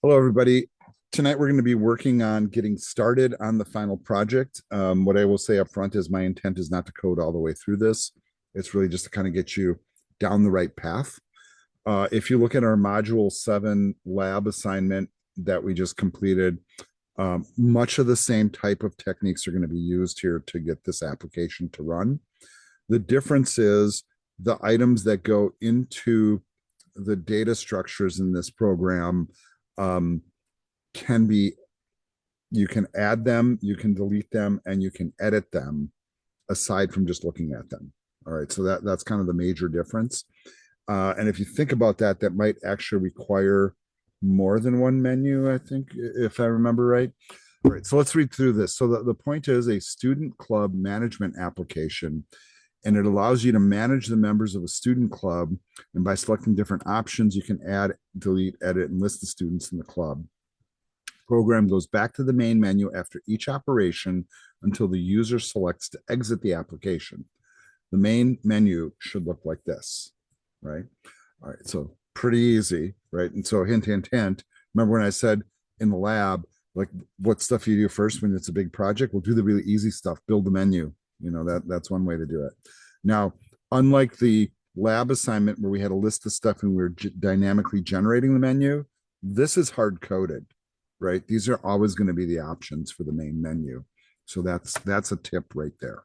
Hello, everybody. Tonight we're going to be working on getting started on the final project. What I will say up front is my intent is not to code all the way through this. It's really just to kind of get you down the right path. If you look at our Module 7 lab assignment that we just completed, much of the same type of techniques are going to be used here to get this application to run. The difference is the items that go into the data structures in this program um, can be, you can add them, you can delete them, and you can edit them aside from just looking at them. All right, so that's kind of the major difference. And if you think about that, that might actually require more than one menu, I think, if I remember right. All right, so let's read through this. So the point is a student club management application, and it allows you to manage the members of a student club. And by selecting different options, you can add, delete, edit, and list the students in the club. Program goes back to the main menu after each operation until the user selects to exit the application. The main menu should look like this, right? All right, so pretty easy, right? And so hint, hint, hint. Remember when I said in the lab, like what stuff you do first when it's a big project? We'll do the really easy stuff, build the menu. You know, that's one way to do it. Now, unlike the lab assignment where we had a list of stuff and we were dynamically generating the menu, this is hard coded, right? These are always going to be the options for the main menu. So that's a tip right there.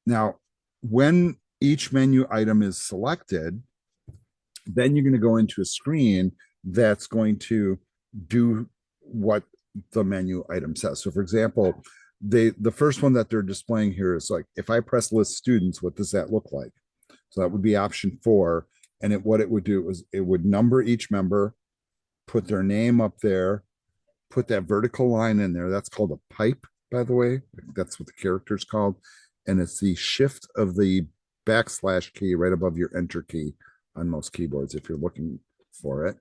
Now, when each menu item is selected, then you're going to go into a screen that's going to do what the menu item says. So for example, the first one that they're displaying here is like, if I press list students, what does that look like? So that would be option 4. And what it would do is it would number each member, put their name up there, put that vertical line in there. That's called a pipe, by the way. That's what the character is called. And it's the shift of the backslash key right above your enter key on most keyboards if you're looking for it.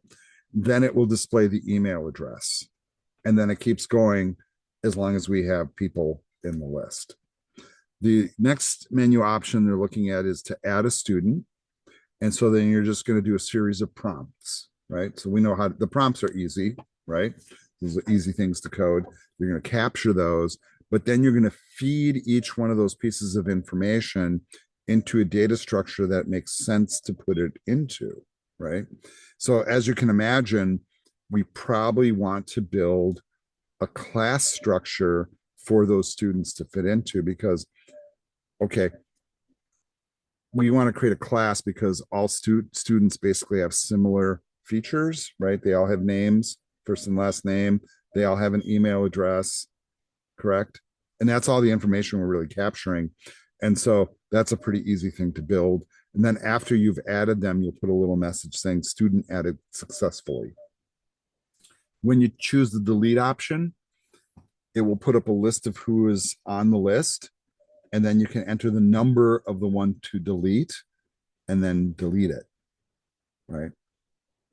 Then it will display the email address. And then it keeps going as long as we have people in the list. The next menu option they're looking at is to add a student. And so then you're just going to do a series of prompts, right? So we know how the prompts are easy, right? These are easy things to code. You're going to capture those, but then you're going to feed each one of those pieces of information into a data structure that makes sense to put it into, right? So as you can imagine, we probably want to build a class structure for those students to fit into because, okay, we want to create a class because all students basically have similar features, right? They all have names, first and last name. They all have an email address, correct? And that's all the information we're really capturing. And so that's a pretty easy thing to build. And then after you've added them, you'll put a little message saying student added successfully. When you choose the delete option, it will put up a list of who is on the list. And then you can enter the number of the one to delete and then delete it, right?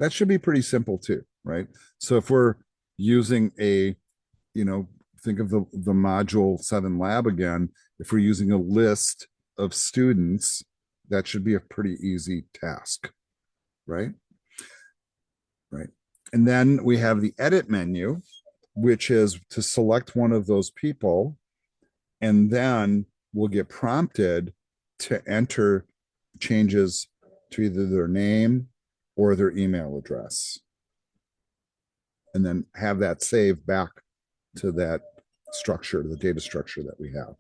That should be pretty simple too, right? So if we're using a, think of the module 7 lab again, if we're using a list of students, that should be a pretty easy task, right? Right. And then we have the edit menu, which is to select one of those people, and then we'll get prompted to enter changes to either their name or their email address. And then have that saved back to that structure, the data structure that we have.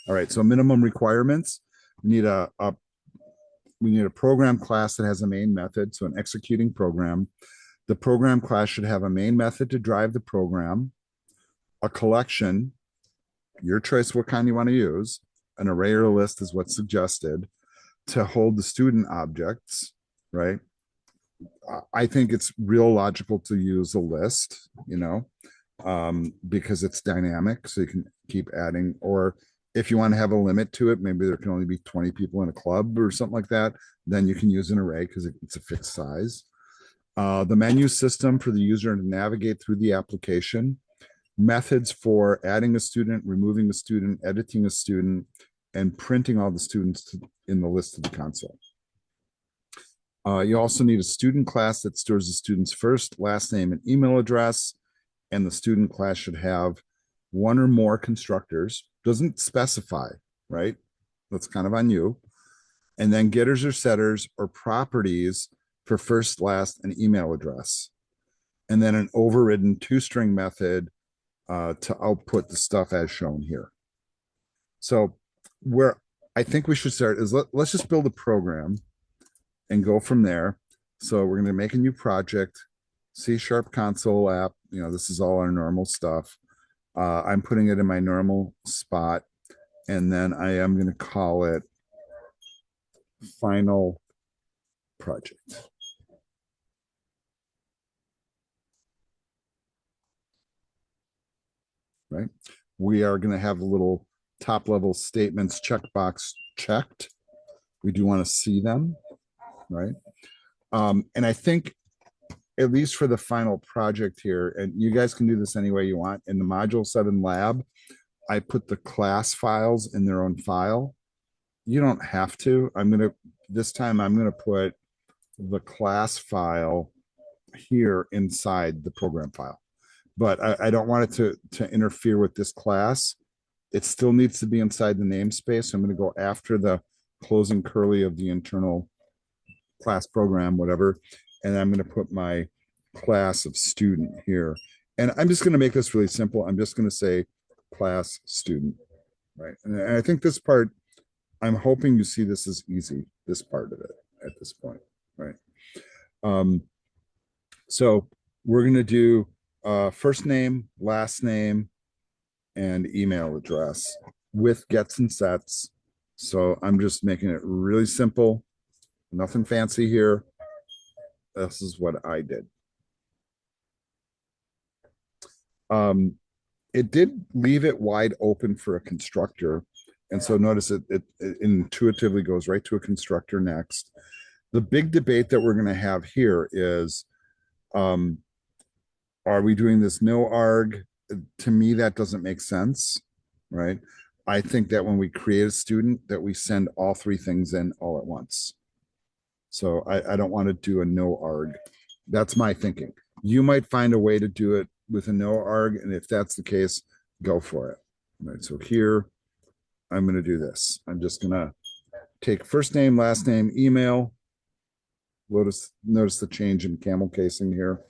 All right, so minimum requirements. We need a program class that has a main method, so an executing program. The program class should have a main method to drive the program, a collection, your choice what kind you want to use, an array or a list is what's suggested, to hold the student objects, right? I think it's real logical to use a list, because it's dynamic, so you can keep adding. Or if you want to have a limit to it, maybe there can only be 20 people in a club or something like that, then you can use an array because it's a fixed size. The menu system for the user to navigate through the application, methods for adding a student, removing a student, editing a student, and printing all the students in the list of the console. You also need a student class that stores the student's first, last name, and email address. And the student class should have one or more constructors. Doesn't specify, right? That's kind of on you. And then getters or setters or properties for first, last, and email address. And then an overridden ToString method to output the stuff as shown here. So where I think we should start is let's just build a program and go from there. So we're going to make a new project, C# console app. You know, this is all our normal stuff. I'm putting it in my normal spot, and then I am going to call it final project. Right. We are going to have a little top level statements checkbox checked. We do want to see them, right? And I think at least for the final project here, and you guys can do this any way you want. In the Module 7 lab, I put the class files in their own file. You don't have to. This time I'm going to put the class file here inside the program file. But I don't want it to interfere with this class. It still needs to be inside the namespace. So I'm going to go after the closing curly of the internal class program, whatever. And I'm going to put my class of student here. And I'm just going to make this really simple. I'm just going to say class student, right? And I think this part, I'm hoping you see this as easy, this part of it at this point, right? So we're going to do first name, last name, and email address with gets and sets. So I'm just making it really simple, nothing fancy here. This is what I did. It did leave it wide open for a constructor. And so notice it intuitively goes right to a constructor next. The big debate that we're going to have here is, are we doing this no arg? To me, that doesn't make sense, right? I think that when we create a student, that we send all three things in all at once. So I don't want to do a no arg. That's my thinking. You might find a way to do it with a no arg, and if that's the case, go for it. All right, so here, I'm going to do this. I'm just going to take first name, last name, email. Notice the change in camel casing here.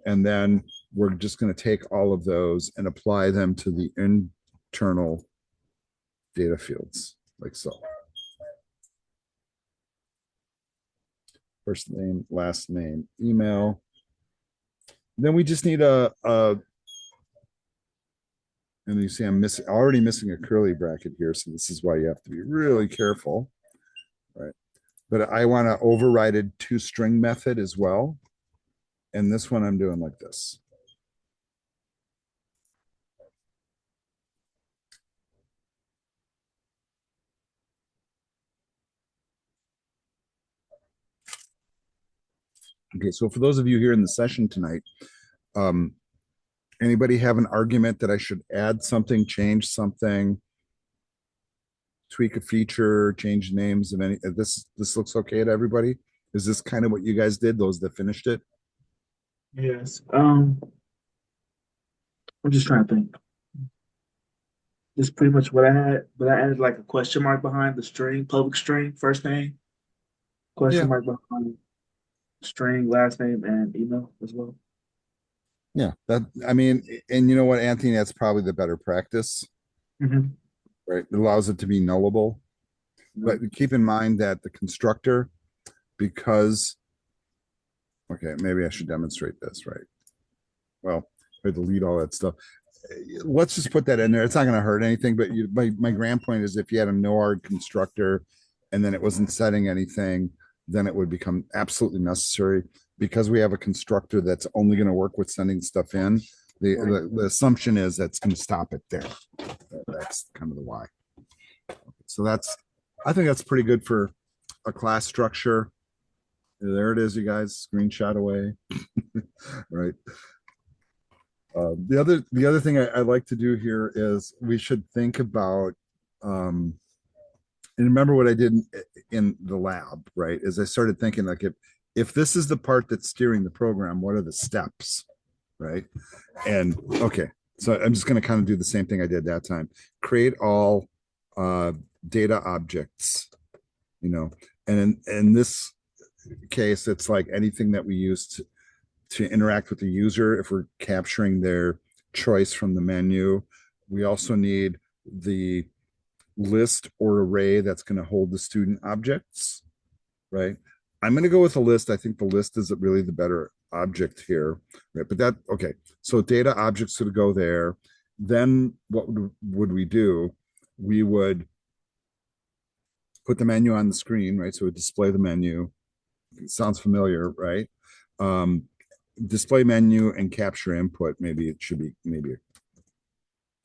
And then we're just going to take all of those and apply them to the internal data fields, like so. First name, last name, email. Then we just need and you see I'm already missing a curly bracket here, so this is why you have to be really careful, right? But I want to override a ToString method as well. And this one I'm doing like this. Okay, so for those of you here in the session tonight, anybody have an argument that I should add something, change something, tweak a feature, change names of any? This looks okay to everybody? Is this kind of what you guys did, those that finished it? Yes. I'm just trying to think. This is pretty much what I had, but I added like a question mark behind the string, public string, first name, Yeah, question mark behind string, last name, and email as well. yeah. That I mean, and you know what, Anthony, that's probably the better practice, Mm-hmm. right? It allows it to be nullable. But keep in mind that the constructor, because okay, maybe I should demonstrate this, right? Well, I delete all that stuff. Let's just put that in there. It's not going to hurt anything. But my grand point is, if you had a no arg constructor, and then it wasn't setting anything, then it would become absolutely necessary because we have a constructor that's only going to work with sending stuff in. Right. The assumption is that's going to stop it there. That's kind of the why. So I think that's pretty good for a class structure. There it is, you guys. Screenshot away. Right. The other thing I like to do here is we should think about and remember what I did in the lab, right? Is I started thinking like if this is the part that's steering the program, what are the steps, right? And okay, so I'm just going to kind of do the same thing I did that time. Create all uh, data objects, you know, and in this case, it's like anything that we use to interact with the user if we're capturing their choice from the menu. We also need the list or array that's going to hold the student objects, right? I'm going to go with a list. I think the list is really the better object here, right? But that, okay. So data objects would go there. Then what would we do? We would put the menu on the screen, right? So it would display the menu. It sounds familiar, right? Um, display menu and capture input. Maybe it should be maybe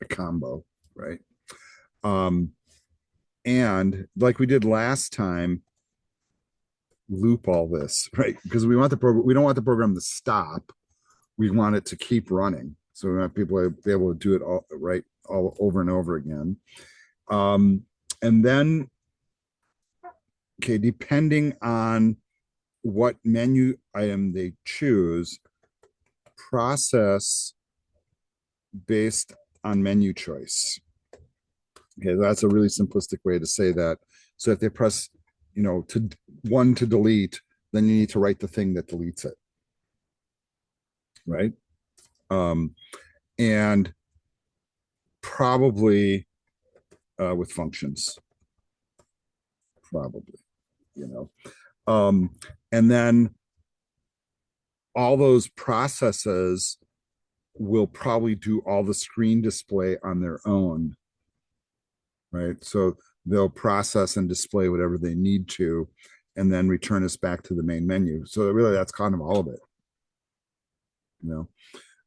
a combo, right? Um, and like we did last time, loop all this, right? Because we want the program, we don't want the program to stop. We want it to keep running. So we want people to be able to do it all right, all over and over again. And then, okay, depending on what menu item they choose, process based on menu choice. Okay, that's a really simplistic way to say that. So if they press, to one to delete, then you need to write the thing that deletes it, right? And probably with functions, probably, you know. And then all those processes will probably do all the screen display on their own, right? So they'll process and display whatever they need to, and then return us back to the main menu. So really, that's kind of all of it, you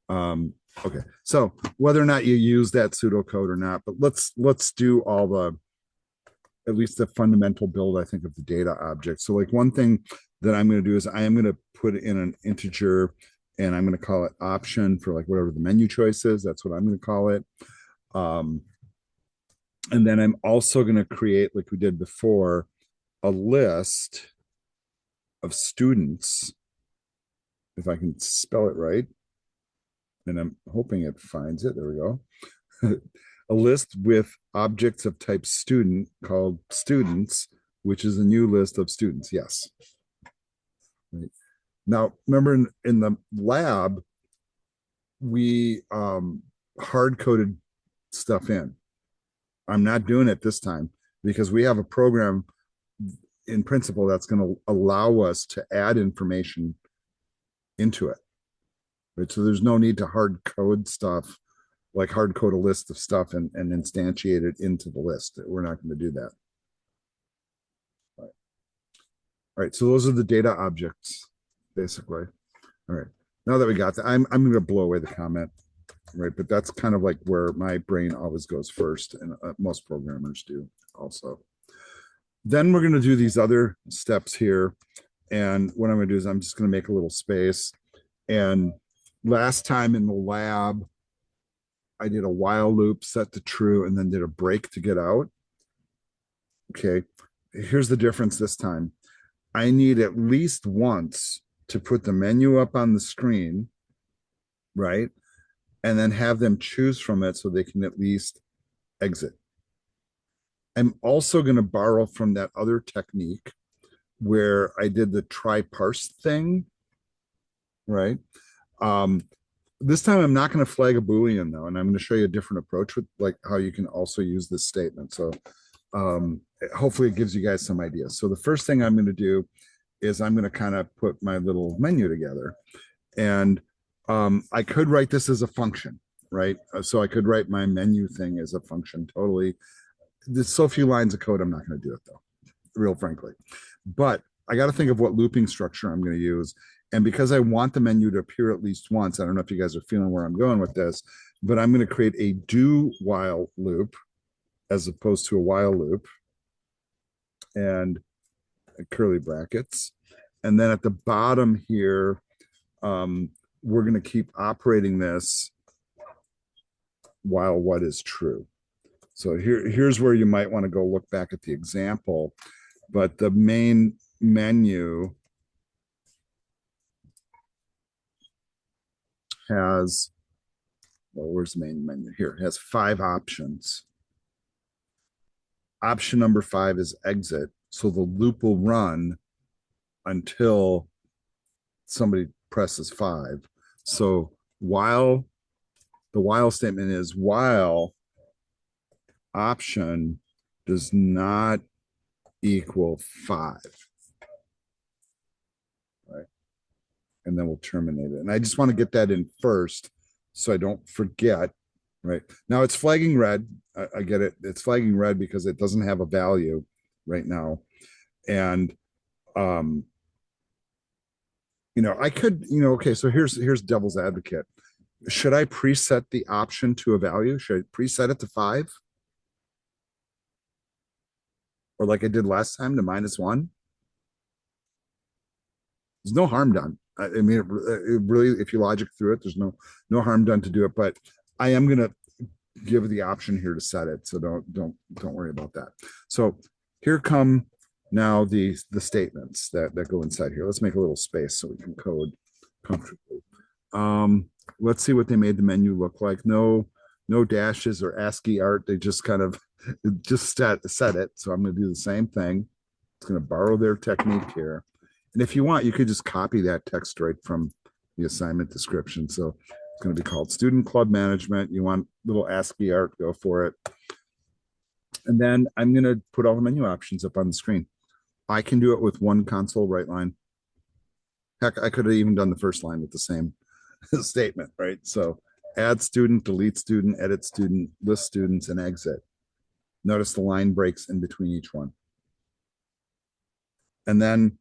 know. Okay, so whether or not you use that pseudocode or not, but let's do all the, at least the fundamental build, I think, of the data object. So like one thing that I'm going to do is I am going to put in an integer, and I'm going to call it option for like whatever the menu choice is. That's what I'm going to call it. And then I'm also going to create, like we did before, a list of students, if I can spell it right. And I'm hoping it finds it. There we go. A list with objects of type student called students, which is a new list of students. Yes. Right. Now, remember in the lab, we hard coded stuff in. I'm not doing it this time because we have a program in principle that's going to allow us to add information into it. Right. So there's no need to hard code stuff, like hard code a list of stuff and instantiate it into the list. We're not going to do that. All right. All right. So those are the data objects, basically. All right. Now that we got that, I'm going to blow away the comment, right? But that's kind of like where my brain always goes first, and most programmers do also. Then we're going to do these other steps here. And what I'm going to do is I'm just going to make a little space. And last time in the lab, I did a while loop set to true and then did a break to get out. Okay, here's the difference this time. I need at least once to put the menu up on the screen, right? And then have them choose from it so they can at least exit. I'm also going to borrow from that other technique where I did the TryParse thing, right? This time I'm not going to flag a Boolean though, and I'm going to show you a different approach with like how you can also use this statement. So hopefully it gives you guys some ideas. So the first thing I'm going to do is I'm going to kind of put my little menu together, and I could write this as a function, right? So I could write my menu thing as a function totally. There's so few lines of code, I'm not going to do it though, real frankly. But I got to think of what looping structure I'm going to use. And because I want the menu to appear at least once, I don't know if you guys are feeling where I'm going with this, but I'm going to create a do while loop as opposed to a while loop and curly brackets. And then at the bottom here, we're going to keep operating this while what is true. So here's where you might want to go look back at the example, but the main menu has, well, where's the main menu here? It has 5 options. Option number 5 is exit. So the loop will run until somebody presses 5. So while the while statement is while option does not equal 5, right? And then we'll terminate it. And I just want to get that in first so I don't forget, right? Now it's flagging red. I get it. It's flagging red because it doesn't have a value right now. And I could, okay, so here's devil's advocate. Should I preset the option to a value? Should I preset it to 5? Or like I did last time to -1? There's no harm done. I mean, it really, if you logic through it, there's no harm done to do it. But I am gonna give the option here to set it, so don't worry about that. So here come now the statements that go inside here. Let's make a little space so we can code comfortably. Let's see what they made the menu look like. No dashes or ASCII art. They just kind of just set it. So I'm going to do the same thing. It's going to borrow their technique here. And if you want, you could just copy that text right from the assignment description. So it's going to be called Student Club Management. You want little ASCII art, go for it. And then I'm going to put all the menu options up on the screen. I can do it with one console write line. Heck, I could have even done the first line with the same statement, right? So add student, delete student, edit student, list students, and exit. Notice the line breaks in between each one. And then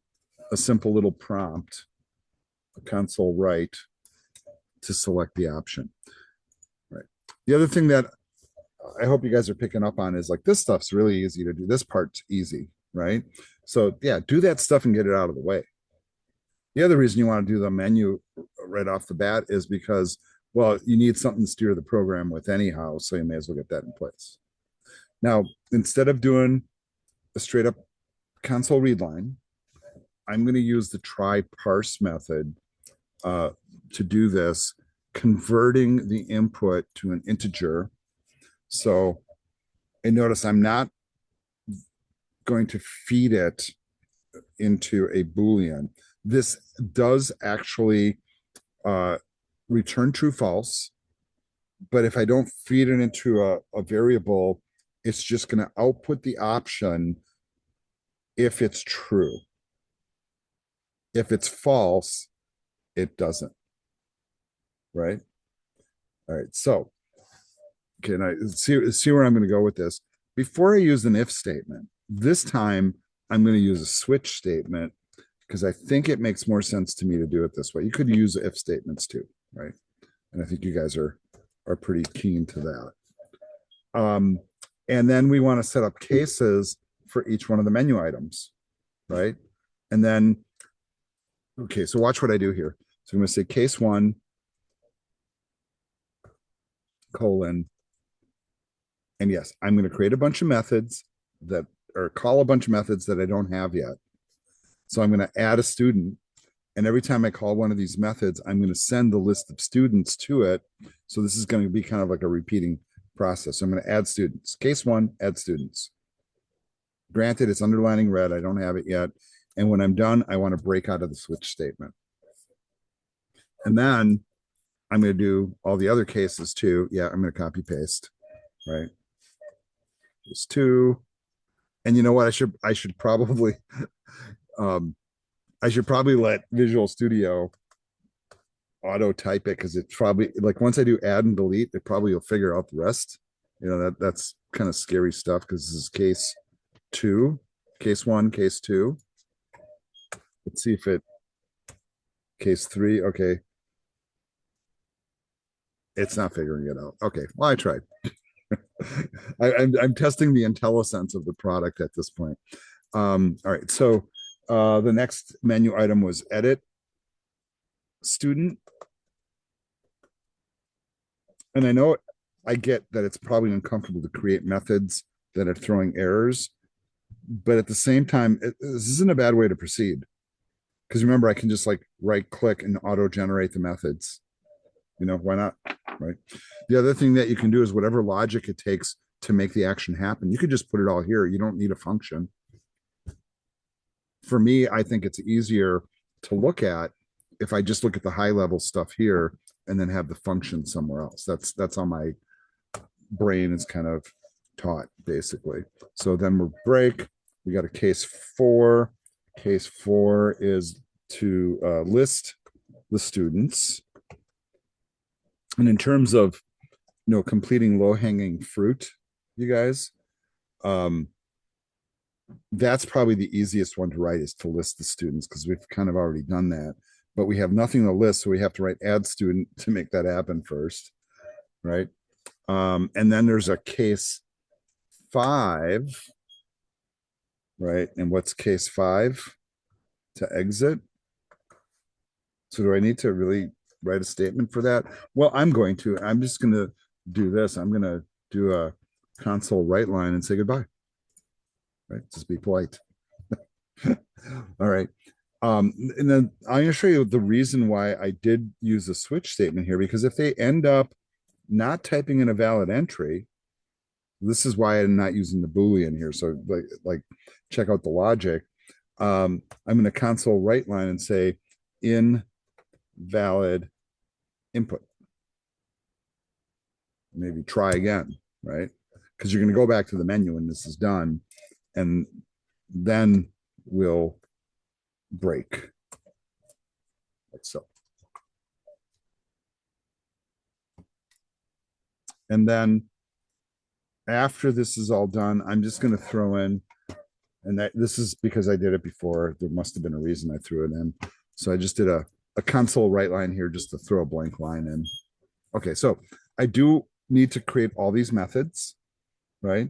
a simple little prompt, a console write to select the option, right? The other thing that I hope you guys are picking up on is like this stuff's really easy to do. This part's easy, right? So yeah, do that stuff and get it out of the way. The other reason you want to do the menu right off the bat is because, well, you need something to steer the program with anyhow, so you may as well get that in place. Now, instead of doing a straight up console read line, I'm going to use the TryParse method to do this, converting the input to an integer. So, and notice I'm not going to feed it into a Boolean. This does actually return true, false. But if I don't feed it into a variable, it's just going to output the option if it's true. If it's false, it doesn't. Right? All right. So, can I see where I'm going to go with this? Before I use an if statement, this time I'm going to use a switch statement because I think it makes more sense to me to do it this way. You could use if statements too, right? And I think you guys are pretty keen to that. And then we want to set up cases for each one of the menu items, right? And then, okay, so watch what I do here. So I'm going to say case 1, colon, and yes, I'm going to create a bunch of methods that, or call a bunch of methods that I don't have yet. So I'm going to add a student. And every time I call one of these methods, I'm going to send the list of students to it. So this is going to be kind of like a repeating process. So I'm going to add students. Case 1, add students. Granted, it's underlining red. I don't have it yet. And when I'm done, I want to break out of the switch statement. And then I'm going to do all the other cases too. Yeah, I'm going to copy paste, right? Just 2. And you know what? I should probably let Visual Studio auto type it because it's probably like once I do add and delete, it probably will figure out the rest. That's kind of scary stuff because this is case 2, case 1, case 2. Let's see if case 3. Okay. It's not figuring it out. Okay. Well, I tried. I'm testing the IntelliSense of the product at this point. All right. So the next menu item was edit student. And I know I get that it's probably uncomfortable to create methods that are throwing errors, but at the same time, this isn't a bad way to proceed. Because remember, I can just like right click and auto generate the methods. Why not? Right. The other thing that you can do is whatever logic it takes to make the action happen. You could just put it all here. You don't need a function. For me, I think it's easier to look at if I just look at the high level stuff here and then have the function somewhere else. That's how my brain is kind of taught, basically. So then we'll break. We got a case 4. Case 4 is to list the students. And in terms of completing low-hanging fruit, you guys, that's probably the easiest one to write, is to list the students, because we've kind of already done that. But we have nothing to list, so we have to write add student to make that happen first, right? And then there's a case 5, right? And what's case 5? To exit. So do I need to really write a statement for that? Well, I'm just going to do this. I'm going to do a console write line and say goodbye, right? Just be polite. All right. And then I'm going to show you the reason why I did use a switch statement here, because if they end up not typing in a valid entry, this is why I'm not using the Boolean here. So like check out the logic. I'm going to console write line and say invalid input. Maybe try again, right? Because you're going to go back to the menu when this is done, and then we'll break, like so. And then after this is all done, I'm just going to throw in, and this is because I did it before. There must have been a reason I threw it in. So I just did a console write line here just to throw a blank line in. Okay, so I do need to create all these methods, right?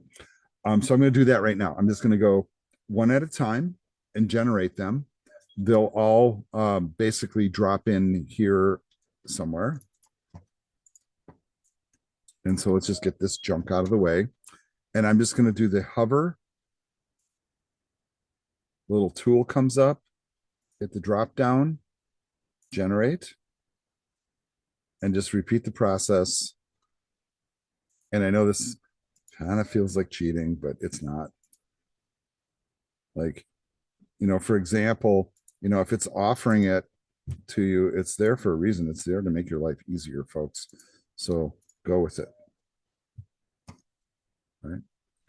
So I'm going to do that right now. I'm just going to go one at a time and generate them. They'll all basically drop in here somewhere. And so let's just get this junk out of the way. And I'm just going to do the hover. Little tool comes up, hit the drop down, generate, and just repeat the process. And I know this kind of feels like cheating, but it's not. Like, for example, if it's offering it to you, it's there for a reason. It's there to make your life easier, folks. So go with it. Right.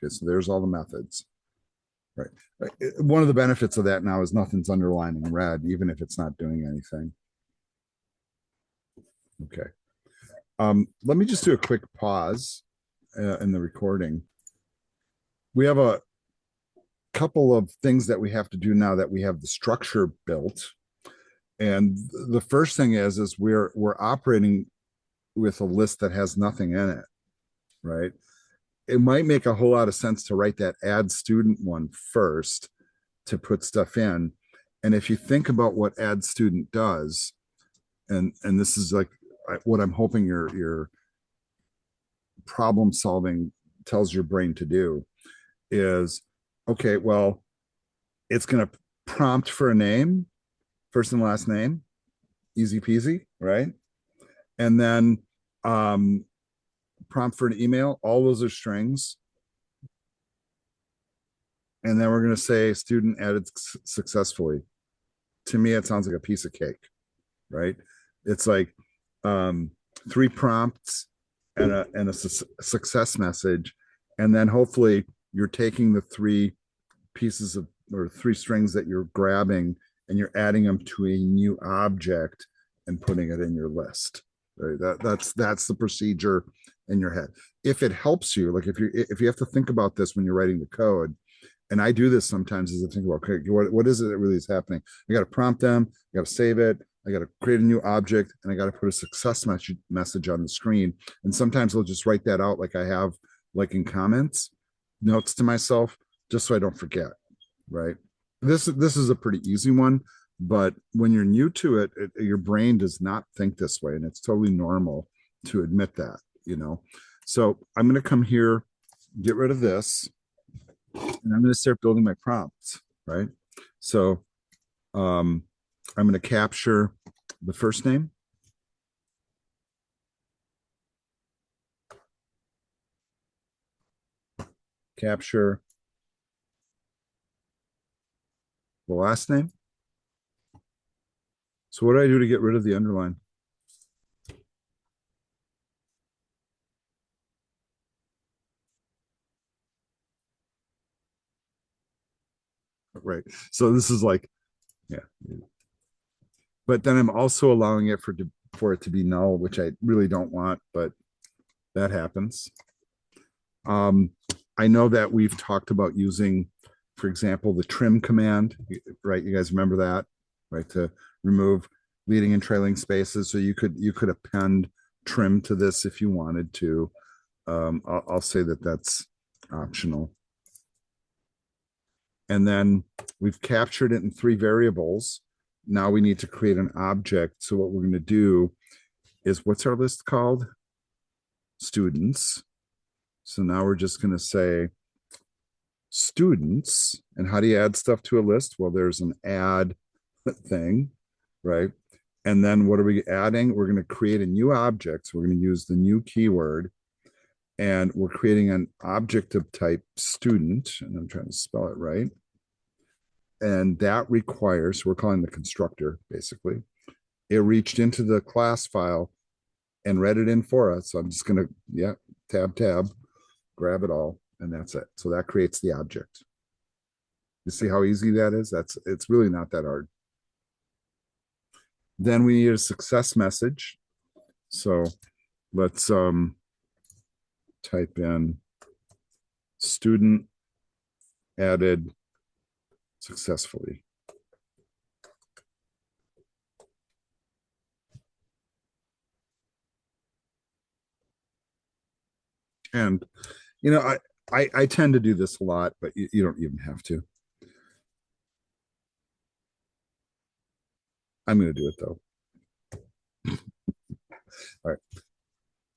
Okay, so there's all the methods. Right. One of the benefits of that now is nothing's underlined in red, even if it's not doing anything. Okay. Let me just do a quick pause in the recording. We have a couple of things that we have to do now that we have the structure built. And the first thing is we're operating with a list that has nothing in it, right? It might make a whole lot of sense to write that add student one first to put stuff in. And if you think about what add student does, and this is like what I'm hoping your problem solving tells your brain to do, is okay, well, it's going to prompt for a name, first and last name, easy peasy, right? And then prompt for an email, all those are strings. And then we're going to say student added successfully. To me, it sounds like a piece of cake, right? It's like 3 prompts and a success message. And then hopefully you're taking the 3 pieces of, or 3 strings that you're grabbing, and you're adding them to a new object and putting it in your list. Right? That's the procedure in your head. If it helps you, like if you have to think about this when you're writing the code, and I do this sometimes, as I think about, okay, what is it that really is happening? I got to prompt them, I got to save it, I got to create a new object, and I got to put a success message on the screen. And sometimes I'll just write that out, like I have, like in comments, notes to myself, just so I don't forget. Right. This is a pretty easy one, but when you're new to it, your brain does not think this way, and it's totally normal to admit that. So I'm going to come here, get rid of this, and I'm going to start building my prompts. Right. So I'm going to capture the first name, capture the last name. So what do I do to get rid of the underline? Right. So this is like, yeah. But then I'm also allowing it for it to be null, which I really don't want, but that happens. Um, I know that we've talked about using, for example, the trim command, right? You guys remember that, right? To remove leading and trailing spaces. So you could append trim to this if you wanted to. I'll say that that's optional. And then we've captured it in 3 variables. Now we need to create an object. So what we're going to do is, what's our list called? Students. So now we're just going to say students. And how do you add stuff to a list? Well, there's an add thing, right? And then what are we adding? We're going to create a new object. So we're going to use the new keyword, and we're creating an object of type student. And I'm trying to spell it right. And that requires, we're calling the constructor basically. It reached into the class file and read it in for us. So I'm just going to, yeah, tab, grab it all, and that's it. So that creates the object. You see how easy that is? It's really not that hard. Then we need a success message. So let's type in student added successfully. And I tend to do this a lot, but you don't even have to. I'm going to do it though. All right.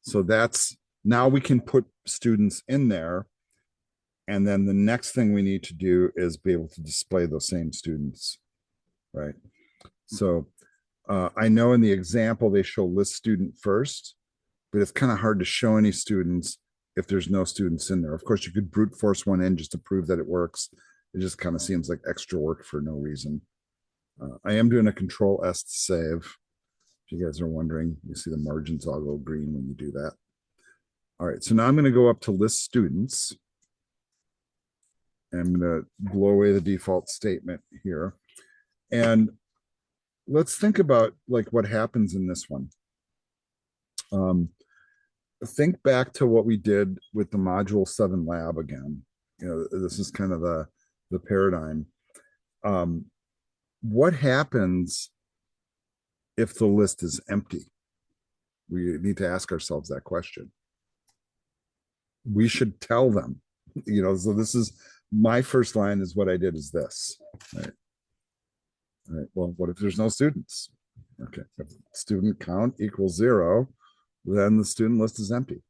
So that's, now we can put students in there. And then the next thing we need to do is be able to display those same students, right? So I know in the example, they show list student first, but it's kind of hard to show any students if there's no students in there. Of course, you could brute force one in just to prove that it works. It just kind of seems like extra work for no reason. I am doing a control S to save. If you guys are wondering, you see the margins all go green when you do that. All right, so now I'm going to go up to list students. And I'm going to blow away the default statement here. And let's think about like what happens in this one. Think back to what we did with the module 7 lab again. This is kind of the paradigm. What happens if the list is empty? We need to ask ourselves that question. We should tell them, so this is my first line is what I did is this, right? All right. Well, what if there's no students? Okay. If student count equals 0, then the student list is empty.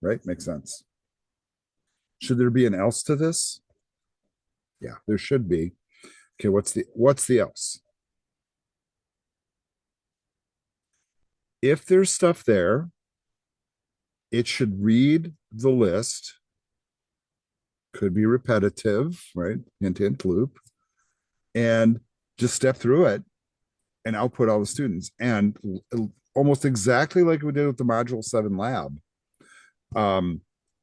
Right? Makes sense. Should there be an else to this? Yeah, there should be. Okay, what's the else? If there's stuff there, it should read the list. Could be repetitive, right? Hint loop. And just step through it and output all the students. And almost exactly like we did with the module 7 lab,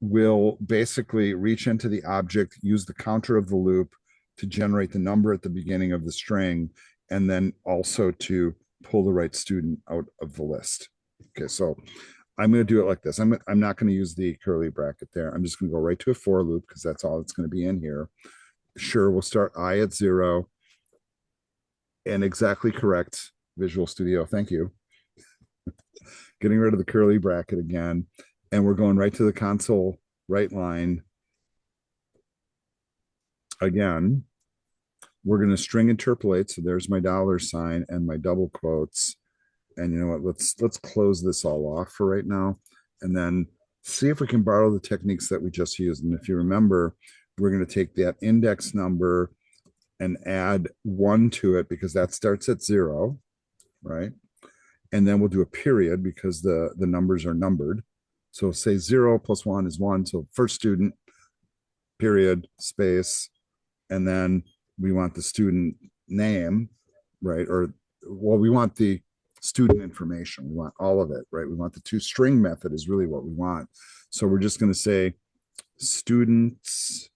we'll basically reach into the object, use the counter of the loop to generate the number at the beginning of the string, and then also to pull the right student out of the list. Okay, so I'm going to do it like this. I'm not going to use the curly bracket there. I'm just going to go right to a for loop because that's all that's going to be in here. Sure, we'll start I at 0. And exactly correct, Visual Studio. Thank you. Getting rid of the curly bracket again. And we're going right to the console right line. Again, we're going to string interpolate. So there's my $sign and my double quotes. And you know what? Let's close this all off for right now. And then see if we can borrow the techniques that we just used. And if you remember, we're going to take that index number and add 1 to it because that starts at 0, right? And then we'll do a period because the numbers are numbered. So say 0 plus 1 is 1. So first student, period, space, and then we want the student name, right? Or, well, we want the student information. We want all of it, right? We want the ToString method is really what we want. So we're just going to say students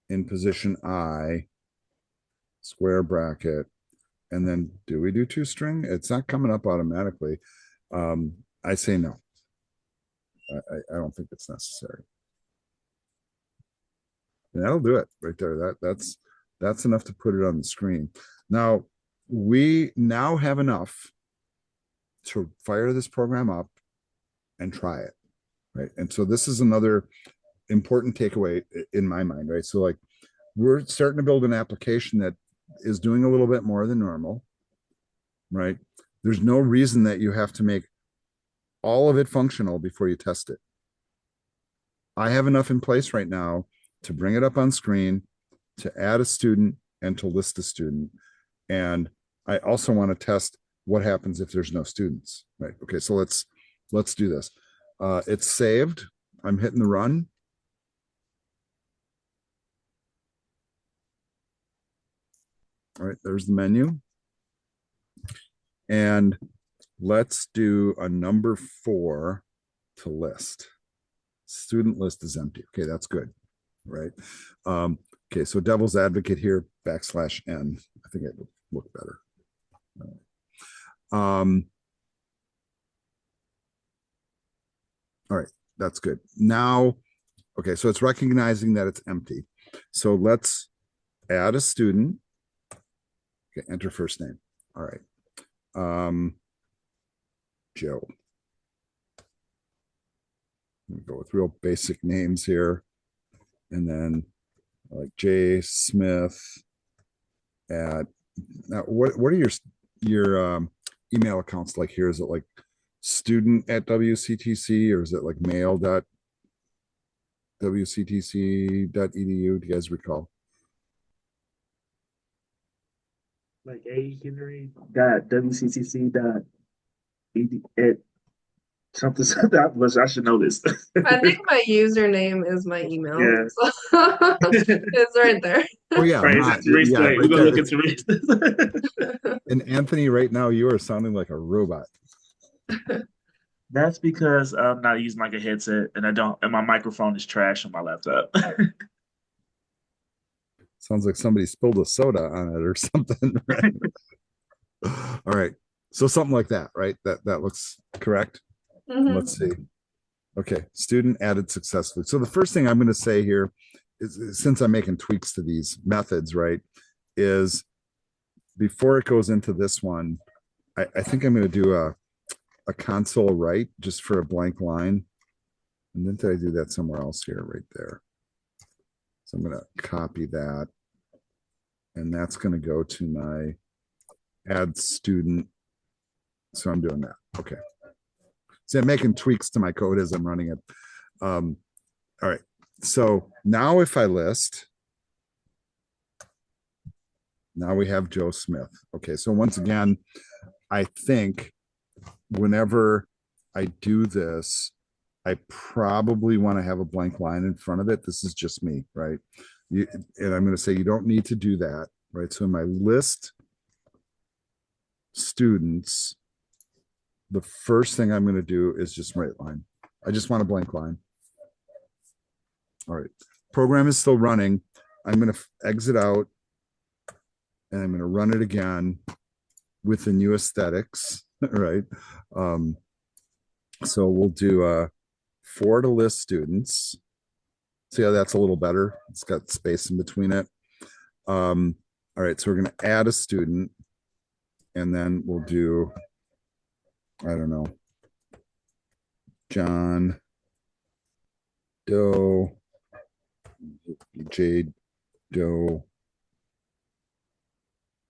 in position I, square bracket, and then do we do ToString? It's not coming up automatically. I say no. I don't think it's necessary. And that'll do it right there. That's enough to put it on the screen. Now we now have enough to fire this program up and try it, right? And so this is another important takeaway in my mind, right? So like we're starting to build an application that is doing a little bit more than normal, right? There's no reason that you have to make all of it functional before you test it. I have enough in place right now to bring it up on screen, to add a student, and to list a student. And I also want to test what happens if there's no students, right? Okay, so let's do this. It's saved. I'm hitting the run. All right, there's the menu. And let's do a number 4 to list. Student list is empty. Okay, that's good, right? Okay, so devil's advocate here, \n. I think it would look better. All right, that's good. Now, okay, so it's recognizing that it's empty. So let's add a student. Okay, enter first name. All right. Joe. Go with real basic names here. And then like J Smith at now what are your email accounts like here? Is it like student at WCTC or is it like mail.wctc.edu? Do you guys recall? Like A Henry dot WCTC dot ED at something something. I should know this. I think my username is my email. Yeah. So it's right there. Oh yeah, Right. my, Race yeah, play. We're right gonna there. look into race. And Anthony, right now you are sounding like a robot. That's because I'm not using like a headset and my microphone is trash on my laptop. Sounds like somebody spilled a soda on it or something. Right? All right. So something like that, right? That looks correct. Mhm. Let's see. Okay, student added successfully. So the first thing I'm going to say here is, since I'm making tweaks to these methods, right, is before it goes into this one, I think I'm going to do a console write just for a blank line. And then did I do that somewhere else here, right there? So I'm going to copy that. And that's going to go to my add student. So I'm doing that. Okay. So I'm making tweaks to my code as I'm running it. All right. So now if I list, now we have Joe Smith. Okay. So once again, I think whenever I do this, I probably want to have a blank line in front of it. This is just me, right? And I'm going to say you don't need to do that, right? So in my list students, the first thing I'm going to do is just write line. I just want a blank line. All right. Program is still running. I'm going to exit out and I'm going to run it again with the new aesthetics, right? So we'll do 4 to list students. See how that's a little better? It's got space in between it. All right, so we're going to add a student and then we'll do, I don't know, John Doe, Jade Doe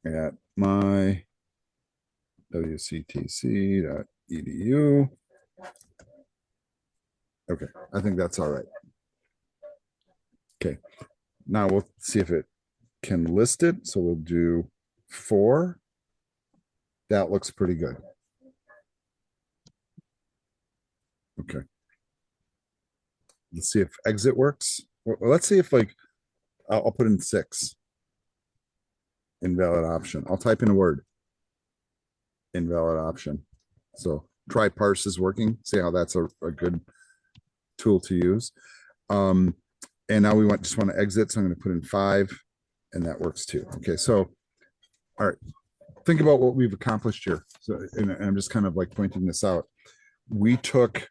at my WCTC.edu. Okay, I think that's all right. Okay, now we'll see if it can list it. So we'll do 4. That looks pretty good. Okay. let's see if exit works. Well, let's see if like, I'll put in 6. Invalid option. I'll type in a word. Invalid option. So TryParse is working. See how that's a good tool to use. And now we just want to exit. So I'm going to put in 5 and that works too. Okay. So, all right. Think about what we've accomplished here. So, and I'm just kind of like pointing this out. We took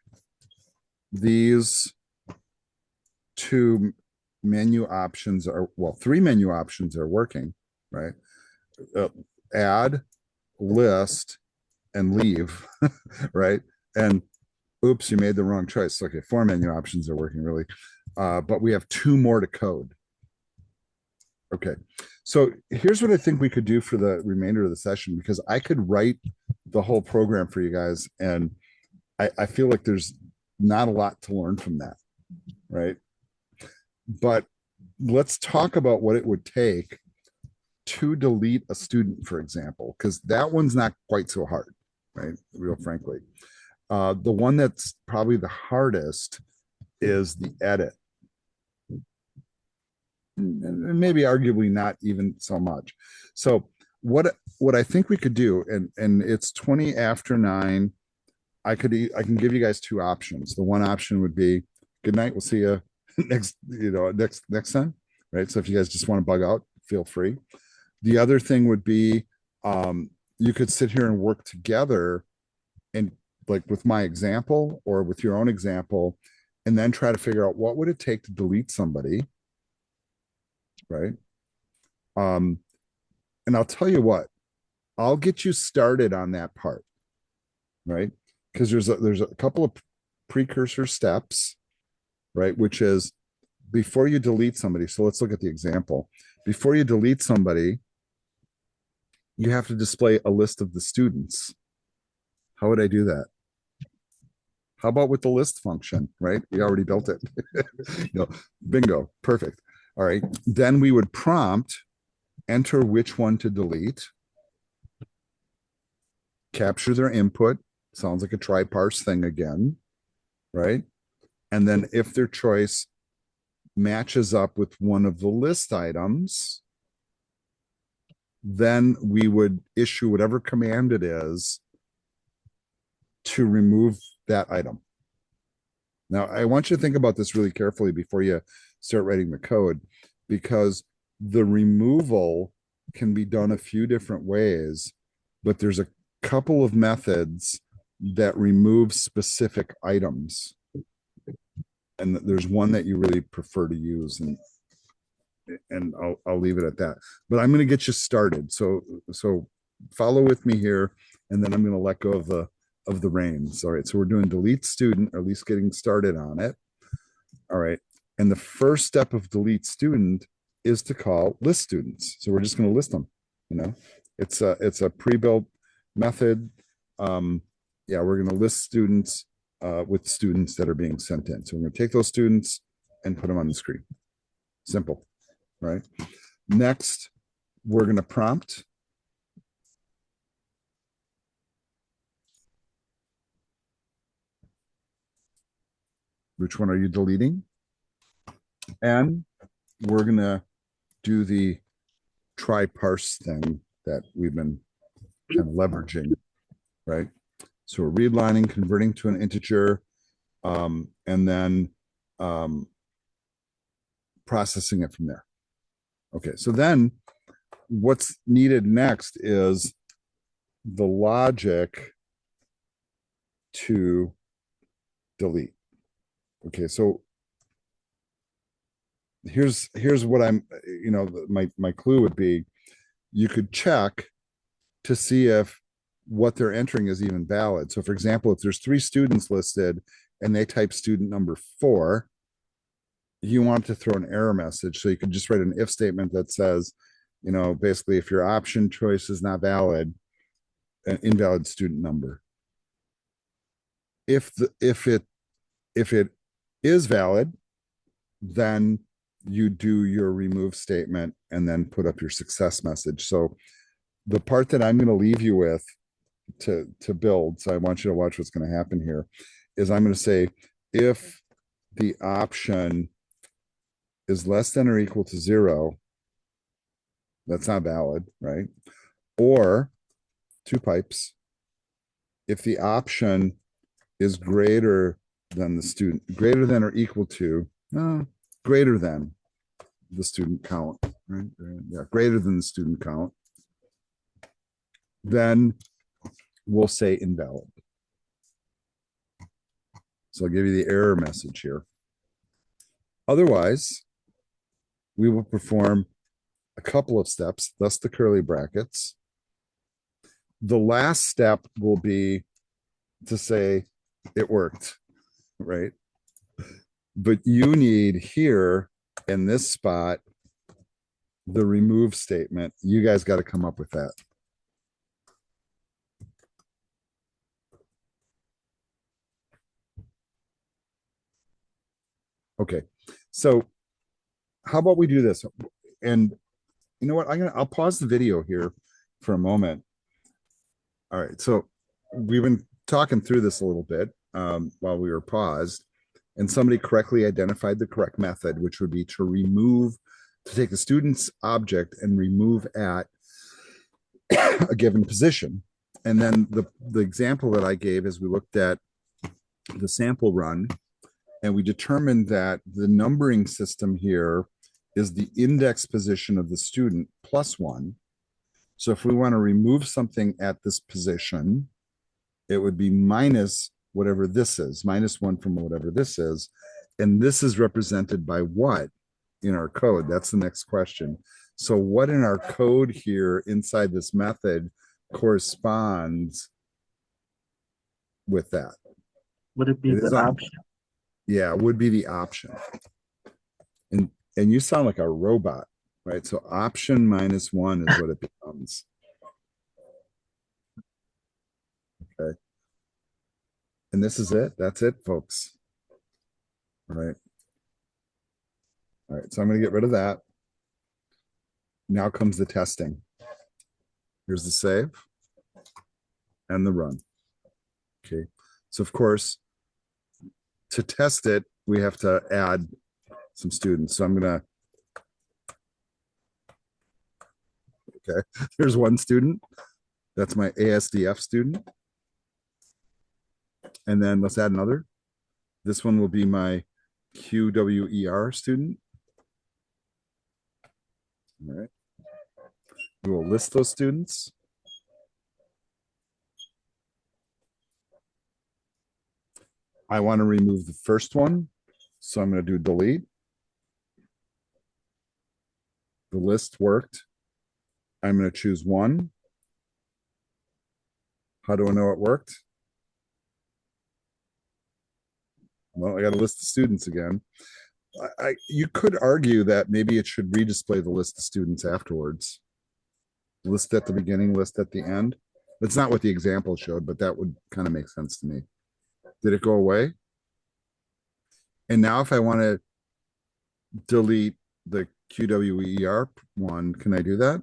these 2 menu options are, well, 3 menu options are working, right? Add, list, and leave, right? And oops, you made the wrong choice. Okay, 4 menu options are working really, but we have 2 more to code. Okay, so here's what I think we could do for the remainder of the session, because I could write the whole program for you guys, and I feel like there's not a lot to learn from that, right? But let's talk about what it would take to delete a student, for example, because that one's not quite so hard, right? Real frankly. The one that's probably the hardest is the edit. And maybe arguably not even so much. So what I think we could do, and it's 20 after 9. I can give you guys 2 options. The one option would be good night. We'll see you next time. Right. So if you guys just want to bug out, feel free. The other thing would be you could sit here and work together and like with my example or with your own example, and then try to figure out what would it take to delete somebody. Right. And I'll tell you what, I'll get you started on that part. Right. Because there's a couple of precursor steps, right? Which is before you delete somebody. So let's look at the example. Before you delete somebody, you have to display a list of the students. How would I do that? How about with the list function, right? We already built it. Bingo, perfect. All right. Then we would prompt, enter which one to delete, capture their input. Sounds like a TryParse thing again, right? And then if their choice matches up with one of the list items, then we would issue whatever command it is to remove that item. Now, I want you to think about this really carefully before you start writing the code, because the removal can be done a few different ways, but there's a couple of methods that remove specific items. And there's one that you really prefer to use, and I'll leave it at that. But I'm going to get you started. So follow with me here, and then I'm going to let go of the reins. All right. So we're doing delete student, or at least getting started on it. All right. And the first step of delete student is to call list students. So we're just going to list them. It's a pre-built method. Yeah, we're going to list students with students that are being sent in. So we're going to take those students and put them on the screen. Simple, right? Next, we're going to prompt. Which one are you deleting? And we're going to do the TryParse thing that we've been kind of leveraging, right? So we're redlining, converting to an integer, and then processing it from there. Okay, so then what's needed next is the logic to delete. Okay, so here's what I'm, my clue would be, you could check to see if what they're entering is even valid. So for example, if there's 3 students listed and they type student number 4, you want to throw an error message. So you could just write an if statement that says, basically, if your option choice is not valid, an invalid student number. If it is valid, then you do your remove statement and then put up your success message. So the part that I'm going to leave you with to build, so I want you to watch what's going to happen here, is I'm going to say if the option is less than or equal to 0, that's not valid, right? Or two pipes, if the option is greater than the student, greater than or equal to, greater than the student count, right? Yeah, greater than the student count, then we'll say invalid. So I'll give you the error message here. Otherwise, we will perform a couple of steps, thus the curly brackets. The last step will be to say it worked, right? But you need here in this spot the remove statement. You guys got to come up with that. Okay, so how about we do this? And you know what? I'll pause the video here for a moment. All right, so we've been talking through this a little bit while we were paused, and somebody correctly identified the correct method, which would be to remove, to take the student's object and remove at a given position. And then the example that I gave is we looked at the sample run, and we determined that the numbering system here is the index position of the student plus 1. So if we want to remove something at this position, it would be minus whatever this is, minus 1 from whatever this is. And this is represented by what in our code? That's the next question. So what in our code here inside this method corresponds with that? Would it be the option? Yeah, it would be the option. And you sound like a robot, right? So option minus 1 is what it becomes. Okay. And this is it. That's it, folks. All right. All right. So I'm going to get rid of that. Now comes the testing. Here's the save and the run. Okay. So of course, to test it, we have to add some students. So I'm going to, okay, here's one student. That's my ASDF student. And then let's add another. This one will be my QWER student. All right. We will list those students. I want to remove the first one, so I'm going to do delete. The list worked. I'm going to choose 1. How do I know it worked? Well, I got to list the students again. You could argue that maybe it should redisplay the list of students afterwards. List at the beginning, list at the end. That's not what the example showed, but that would kind of make sense to me. Did it go away? And now if I want to delete the QWER one, can I do that?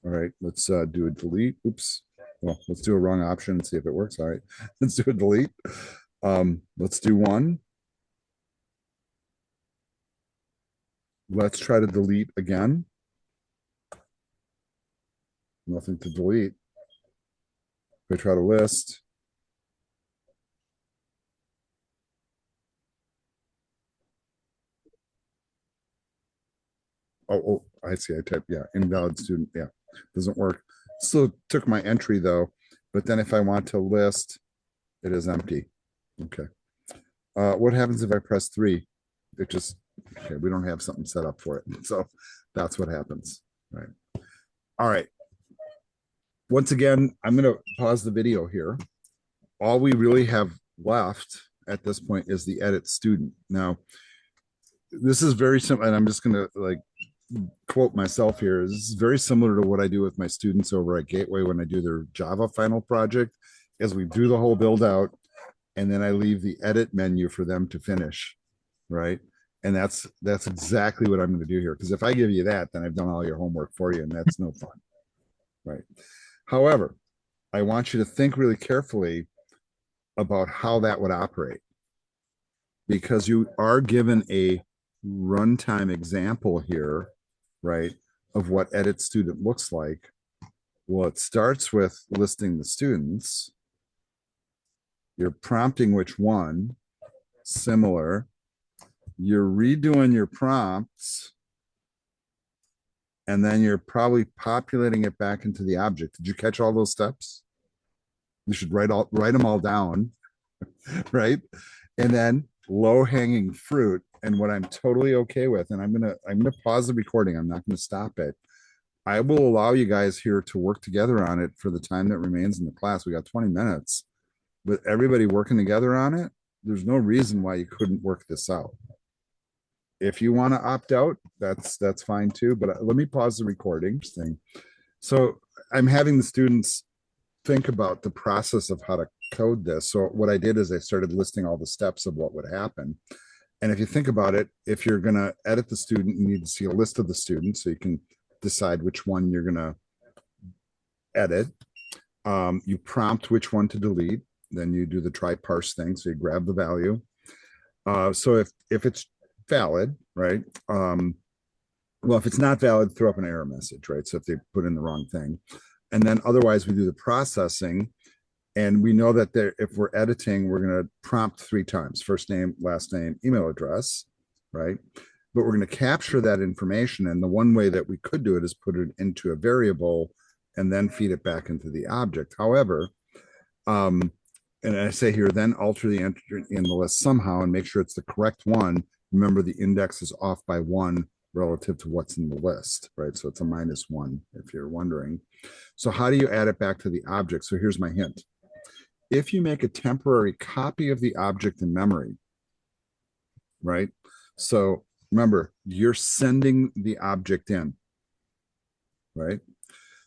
All right, let's do a delete. Oops. Well, let's do a wrong option and see if it works. All right, let's do a delete. Let's do 1. Let's try to delete again. Nothing to delete. If I try to list. Oh, I see. I typed, yeah, invalid student. Yeah, doesn't work. Still took my entry though. But then if I want to list, it is empty. Okay. What happens if I press 3? It just, okay, we don't have something set up for it. So that's what happens. Right. All right. Once again, I'm going to pause the video here. All we really have left at this point is the edit student. Now, this is very simple, and I'm just going to like quote myself here. This is very similar to what I do with my students over at Gateway when I do their Java final project, as we do the whole build out, and then I leave the edit menu for them to finish, right? And that's exactly what I'm going to do here. Because if I give you that, then I've done all your homework for you, and that's no fun, right? However, I want you to think really carefully about how that would operate, because you are given a runtime example here, right, of what edit student looks like. Well, it starts with listing the students. You're prompting which one, similar. You're redoing your prompts, and then you're probably populating it back into the object. Did you catch all those steps? You should write them all down, right? And then low hanging fruit, and what I'm totally okay with, and I'm gonna pause the recording. I'm not gonna stop it. I will allow you guys here to work together on it for the time that remains in the class. We got 20 minutes. With everybody working together on it, there's no reason why you couldn't work this out. If you want to opt out, that's fine too. But let me pause the recording thing. So I'm having the students think about the process of how to code this. So what I did is I started listing all the steps of what would happen. And if you think about it, if you're going to edit the student, you need to see a list of the students so you can decide which one you're going to edit. You prompt which one to delete. Then you do the TryParse thing. So you grab the value. So if it's valid, right? Well, if it's not valid, throw up an error message, right? So if they put in the wrong thing. And then otherwise we do the processing. And we know that if we're editing, we're going to prompt 3 times: first name, last name, email address, right? But we're going to capture that information. And the one way that we could do it is put it into a variable and then feed it back into the object. However, and I say here, then alter the entry in the list somehow and make sure it's the correct one. Remember, the index is off by 1 relative to what's in the list, right? So it's a -1 if you're wondering. So how do you add it back to the object? So here's my hint. If you make a temporary copy of the object in memory, right? So remember, you're sending the object in, right?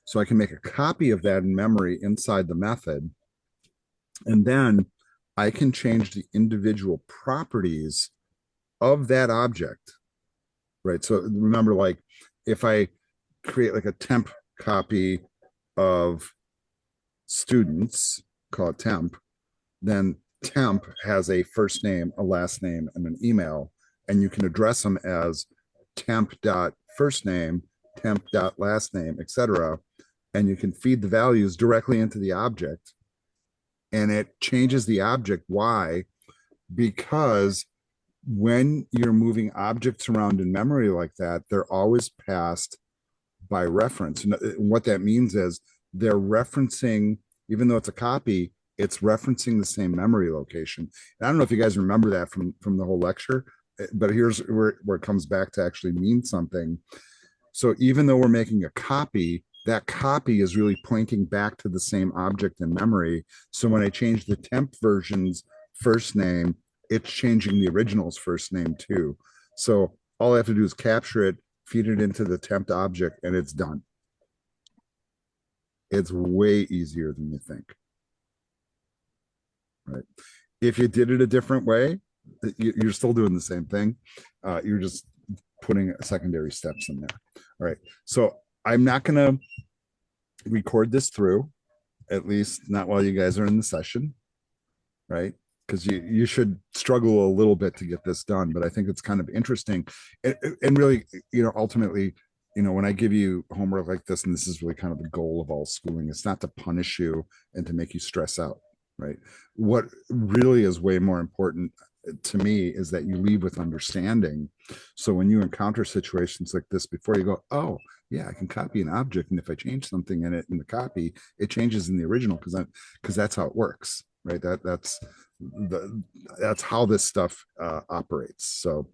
So I can make a copy of that in memory inside the method. And then I can change the individual properties of that object, right? So remember, like if I create like a temp copy of students, call it temp, then temp has a first name, a last name, and an email, and you can address them as temp.first name, temp.last name, etc. And you can feed the values directly into the object, and it changes the object. Why? Because when you're moving objects around in memory like that, they're always passed by reference. And what that means is they're referencing, even though it's a copy, it's referencing the same memory location. And I don't know if you guys remember that from the whole lecture, but here's where it comes back to actually mean something. So even though we're making a copy, that copy is really pointing back to the same object in memory. So when I change the temp version's first name, it's changing the original's first name too. So all I have to do is capture it, feed it into the temp object, and it's done. It's way easier than you think. Right? If you did it a different way, you're still doing the same thing. You're just putting secondary steps in there. All right. So I'm not going to record this through, at least not while you guys are in the session, right? Because you should struggle a little bit to get this done, but I think it's kind of interesting. And really, ultimately, when I give you homework like this, and this is really kind of the goal of all schooling, it's not to punish you and to make you stress out, right? What really is way more important to me is that you leave with understanding. So when you encounter situations like this before, you go, oh, yeah, I can copy an object, and if I change something in it in the copy, it changes in the original because that's how it works, right? That's how this stuff operates. So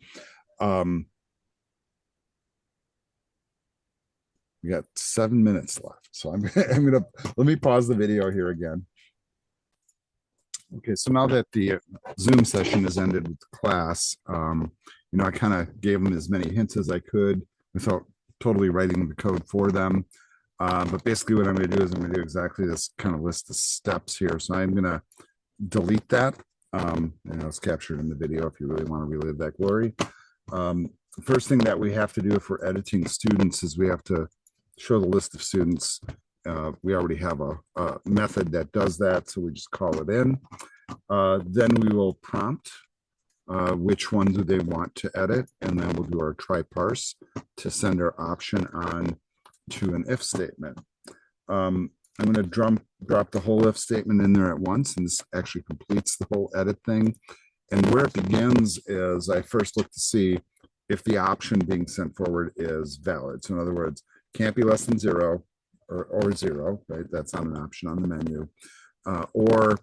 we got 7 minutes left. So I'm gonna let me pause the video here again. Okay, so now that the Zoom session has ended with the class, I kind of gave them as many hints as I could without totally writing the code for them. But basically what I'm going to do is I'm going to do exactly this kind of list of steps here. So I'm going to delete that. And it's captured in the video if you really want to relive that glory. The first thing that we have to do if we're editing students is we have to show the list of students. We already have a method that does that, so we just call it in. Then we will prompt which one do they want to edit, and then we'll do our TryParse to send our option on to an if statement. I'm going to drop the whole if statement in there at once, and this actually completes the whole edit thing. And where it begins is I first look to see if the option being sent forward is valid. So in other words, can't be less than 0 or 0, right? That's not an option on the menu. Or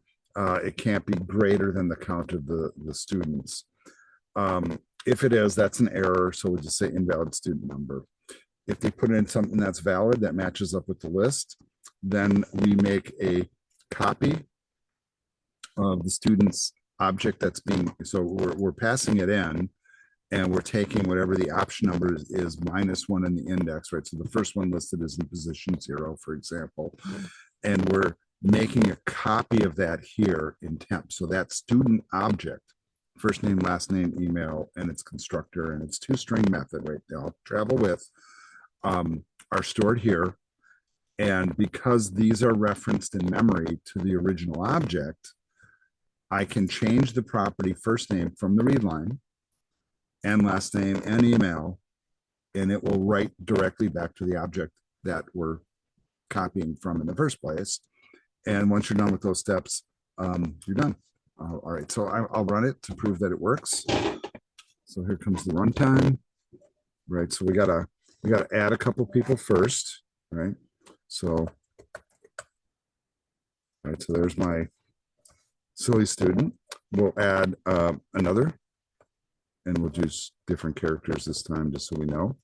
it can't be greater than the count of the students. If it is, that's an error. So we'll just say invalid student number. If they put in something that's valid that matches up with the list, then we make a copy of the student's object that's being, so we're passing it in, and we're taking whatever the option number is -1 in the index, right? So the first one listed is in position 0, for example, and we're making a copy of that here in temp. So that student object, first name, last name, email, and its constructor, and its ToString method, right? They'll travel with, are stored here. And because these are referenced in memory to the original object, I can change the property first name from the read line and last name and email, and it will write directly back to the object that we're copying from in the first place. And once you're done with those steps, you're done. All right, so I'll run it to prove that it works. So here comes the runtime, right? So we gotta add a couple people first, right? So, all right, so there's my silly student. We'll add another, and we'll do different characters this time just so we know.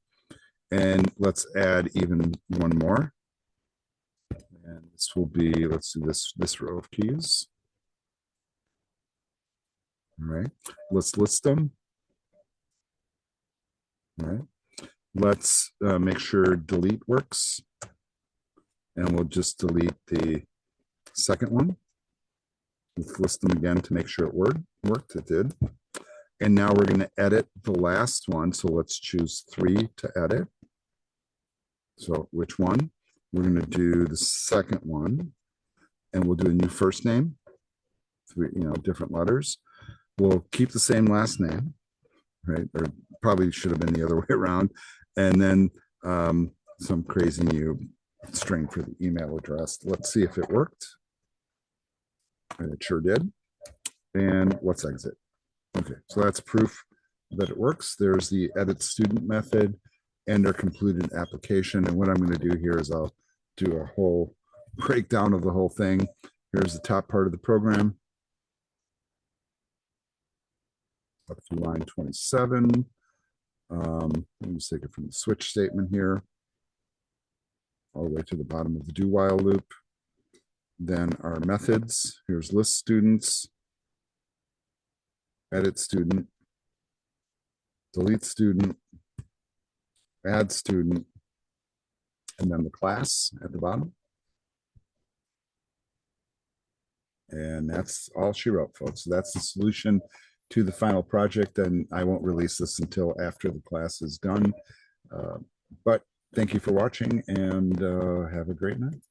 And let's add even one more. And this will be, let's do this row of keys. All right, let's list them. All right, let's make sure delete works. And we'll just delete the second one. Let's list them again to make sure it worked. It did. And now we're going to edit the last one. So let's choose 3 to edit. So which one? We're going to do the second one, and we'll do a new first name, 3, different letters. We'll keep the same last name, right? Or probably should have been the other way around. And then some crazy new string for the email address. Let's see if it worked. And it sure did. And let's exit. Okay, so that's proof that it works. There's the edit student method and our completed application. And what I'm going to do here is I'll do a whole breakdown of the whole thing. Here's the top part of the program. Up through line 27. Let me just take it from the switch statement here, all the way to the bottom of the do while loop. Then our methods. Here's list students, edit student, delete student, add student, and then the class at the bottom. And that's all she wrote, folks. So that's the solution to the final project, and I won't release this until after the class is done. But thank you for watching, and have a great night.